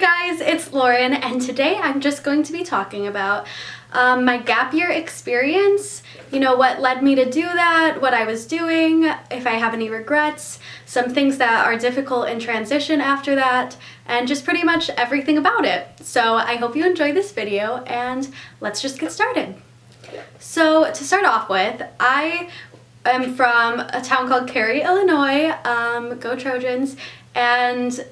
guys, it's Lauren, and today I'm just going to be talking about my gap year experience, what led me to do that, what I was doing, if I have any regrets, some things that are difficult in transition after that, and just pretty much everything about it. So I hope you enjoy this video, and let's just get started. So to start off with, I am from a town called Cary, Illinois, go Trojans, and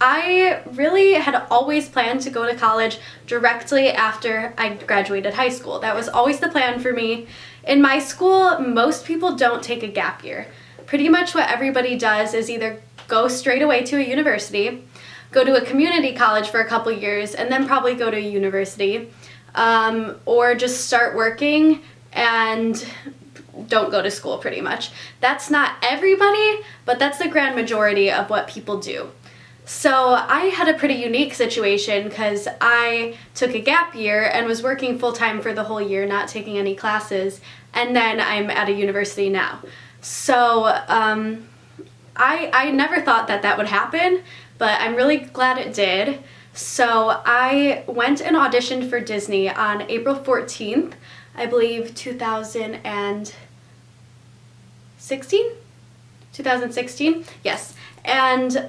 I really had always planned to go to college directly after I graduated high school. That was always the plan for me. In my school, most people don't take a gap year. Pretty much what everybody does is either go straight away to a university, go to a community college for a couple years, and then probably go to a university, or just start working and don't go to school pretty much. That's not everybody, but that's the grand majority of what people do. So I had a pretty unique situation because I took a gap year and was working full-time for the whole year, not taking any classes, and then I'm at a university now. So I never thought that would happen, but I'm really glad it did. So I went and auditioned for Disney on April 14th, I believe 2016? Yes. And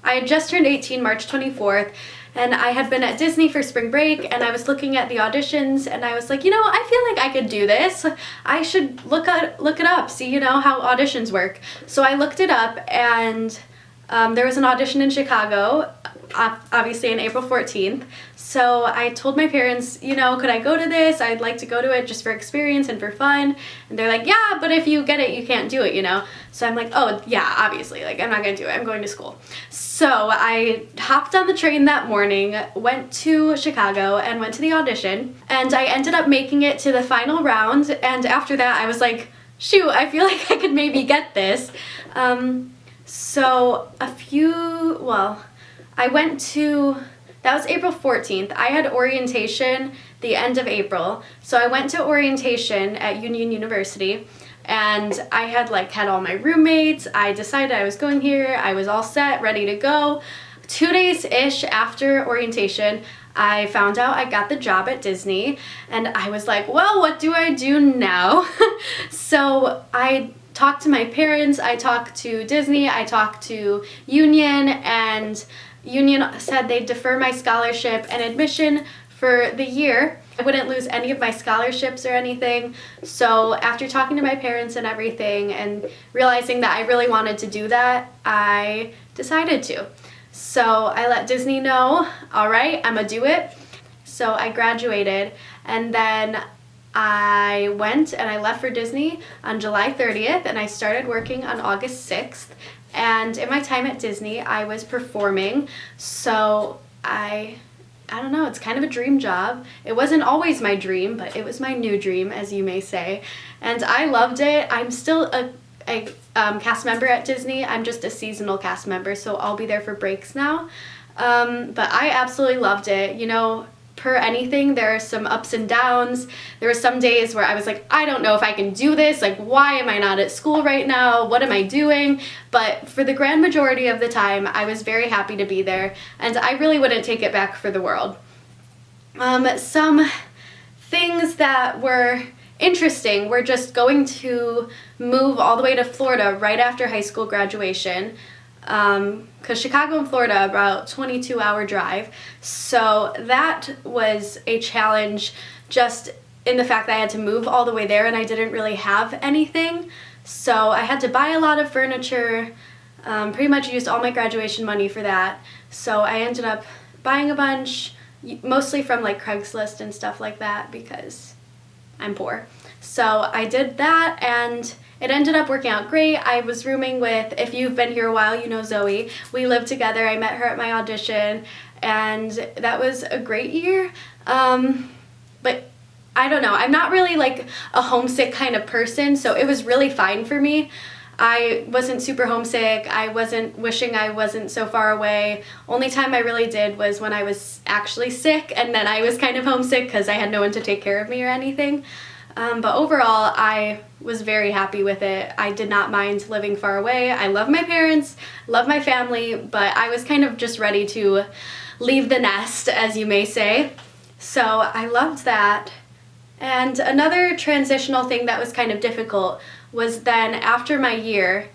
I had just turned 18 March 24th, and I had been at Disney for spring break, and I was looking at the auditions, and I was like, I feel like I could do this. I should look it up, see, how auditions work. So I looked it up, and there was an audition in Chicago, obviously on April 14th. So I told my parents, could I go to this? I'd like to go to it just for experience and for fun. And they're like, yeah, but if you get it, you can't do it, So I'm like, oh, yeah, obviously, I'm not going to do it. I'm going to school. So I hopped on the train that morning, went to Chicago, and went to the audition. And I ended up making it to the final round. And after that, I was like, shoot, I feel like I could maybe get this. That was April 14th. I had orientation the end of April. So I went to orientation at Union University, and I had had all my roommates. I decided I was going here. I was all set, ready to go. 2 days-ish after orientation, I found out I got the job at Disney, and I was like, well, what do I do now? So I talked to my parents, I talked to Disney, I talked to Union, and Union said they'd defer my scholarship and admission for the year. I wouldn't lose any of my scholarships or anything. So after talking to my parents and everything and realizing that I really wanted to do that, I decided to. So I let Disney know, all right, I'm gonna do it. So I graduated, and then I went and I left for Disney on July 30th, and I started working on August 6th. And in my time at Disney, I was performing, so I don't know, it's kind of a dream job. It wasn't always my dream, but it was my new dream, as you may say, and I loved it. I'm still a cast member at Disney. I'm just a seasonal cast member, so I'll be there for breaks now, but I absolutely loved it. Per anything, there are some ups and downs. There were some days where I was like, I don't know if I can do this. Why am I not at school right now? What am I doing? But for the grand majority of the time, I was very happy to be there, and I really wouldn't take it back for the world. Some things that were interesting were just going to move all the way to Florida right after high school graduation. Because Chicago and Florida are about 22-hour drive, so that was a challenge just in the fact that I had to move all the way there, and I didn't really have anything, so I had to buy a lot of furniture, pretty much used all my graduation money for that, so I ended up buying a bunch, mostly from Craigslist and stuff like that, because I'm poor. So I did that, and it ended up working out great. I was rooming with, if you've been here a while, you know Zoe. We lived together. I met her at my audition, and that was a great year. But I don't know. I'm not really a homesick kind of person, so it was really fine for me. I wasn't super homesick. I wasn't wishing I wasn't so far away. Only time I really did was when I was actually sick, and then I was kind of homesick because I had no one to take care of me or anything. But overall, I was very happy with it. I did not mind living far away. I love my parents, love my family, but I was kind of just ready to leave the nest, as you may say. So I loved that. And another transitional thing that was kind of difficult was then after my year,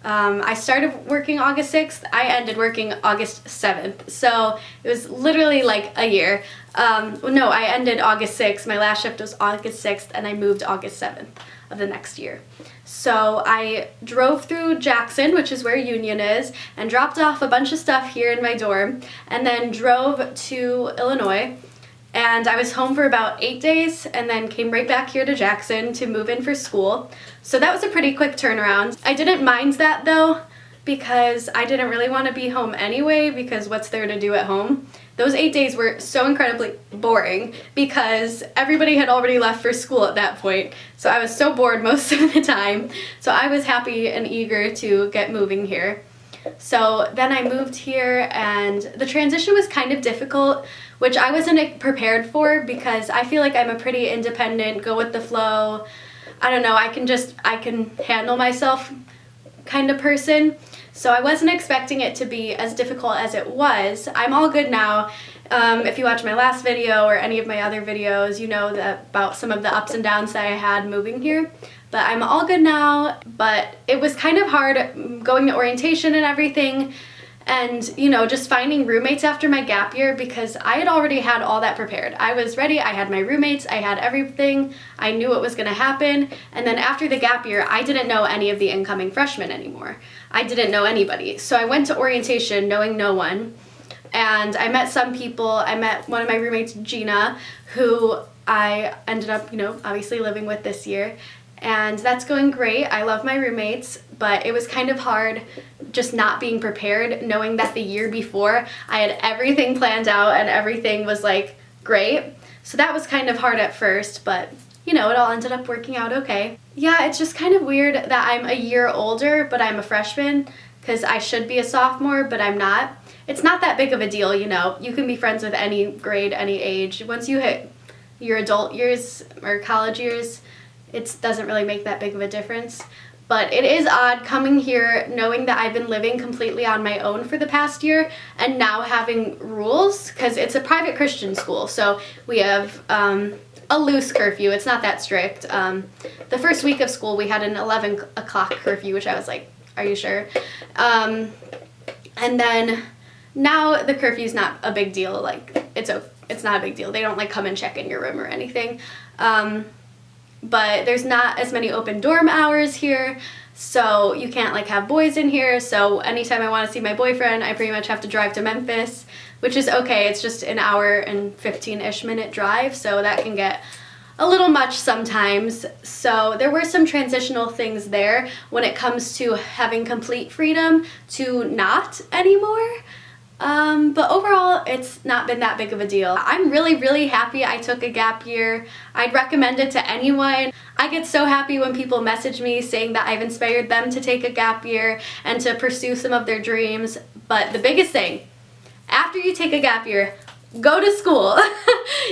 I started working August 6th, I ended working August 7th, so it was literally like a year. No, I ended August 6th, my last shift was August 6th, and I moved August 7th of the next year. So I drove through Jackson, which is where Union is, and dropped off a bunch of stuff here in my dorm, and then drove to Illinois. And I was home for about 8 days and then came right back here to Jackson to move in for school. So that was a pretty quick turnaround. I didn't mind that though, because I didn't really want to be home anyway, because what's there to do at home? Those 8 days were so incredibly boring because everybody had already left for school at that point. So I was so bored most of the time. So I was happy and eager to get moving here. So then I moved here and the transition was kind of difficult, which I wasn't prepared for because I feel like I'm a pretty independent, go with the flow, I don't know, I can handle myself kind of person. So I wasn't expecting it to be as difficult as it was. I'm all good now. If you watch my last video or any of my other videos, you know about some of the ups and downs that I had moving here. But I'm all good now, but it was kind of hard going to orientation and everything and, you know, just finding roommates after my gap year because I had already had all that prepared. I was ready, I had my roommates, I had everything, I knew what was going to happen, and then after the gap year, I didn't know any of the incoming freshmen anymore. I didn't know anybody. So I went to orientation knowing no one, and I met some people. I met one of my roommates, Gina, who I ended up, you know, obviously living with this year. And that's going great. I love my roommates, but it was kind of hard just not being prepared, knowing that the year before I had everything planned out and everything was like great. So that was kind of hard at first, but you know, it all ended up working out okay. Yeah, it's just kind of weird that I'm a year older, but I'm a freshman because I should be a sophomore, but I'm not. It's not that big of a deal, you know. You can be friends with any grade, any age. Once you hit your adult years or college years, it doesn't really make that big of a difference. But it is odd coming here knowing that I've been living completely on my own for the past year and now having rules because it's a private Christian school. So we have a loose curfew. It's not that strict. The first week of school we had an 11 o'clock curfew, which I was like, are you sure? And then now the curfew's not a big deal. Like it's not a big deal. They don't like come and check in your room or anything. But there's not as many open dorm hours here, so you can't like have boys in here. So anytime I want to see my boyfriend, I pretty much have to drive to Memphis, which is okay. It's just an hour and 15-ish minute drive, so that can get a little much sometimes. So there were some transitional things there when it comes to having complete freedom to not anymore. But overall, it's not been that big of a deal. I'm really, really happy I took a gap year. I'd recommend it to anyone. I get so happy when people message me saying that I've inspired them to take a gap year and to pursue some of their dreams. But the biggest thing, after you take a gap year, go to school.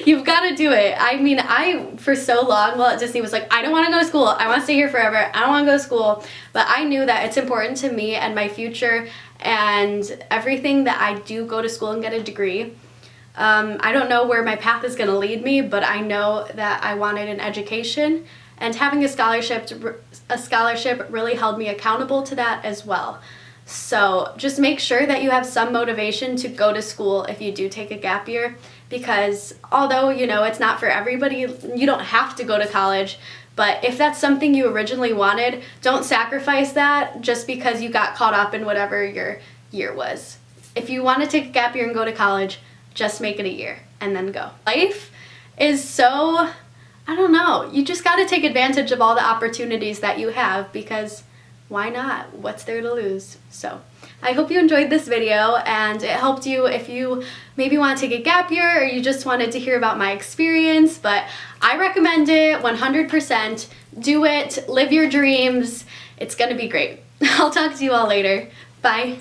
You've got to do it. I mean, for so long, well, at Disney was like, I don't want to go to school. I want to stay here forever. I don't want to go to school. But I knew that it's important to me and my future and everything that I do go to school and get a degree. I don't know where my path is going to lead me, but I know that I wanted an education, and having a scholarship really held me accountable to that as well. So just make sure that you have some motivation to go to school if you do take a gap year, because although, you know, it's not for everybody, you don't have to go to college, but if that's something you originally wanted, don't sacrifice that just because you got caught up in whatever your year was. If you want to take a gap year and go to college, just make it a year and then go. Life is so, I don't know, you just got to take advantage of all the opportunities that you have, because why not? What's there to lose? So I hope you enjoyed this video and it helped you if you maybe want to take a gap year or you just wanted to hear about my experience. But I recommend it 100%. Do it, live your dreams. It's gonna be great. I'll talk to you all later. Bye.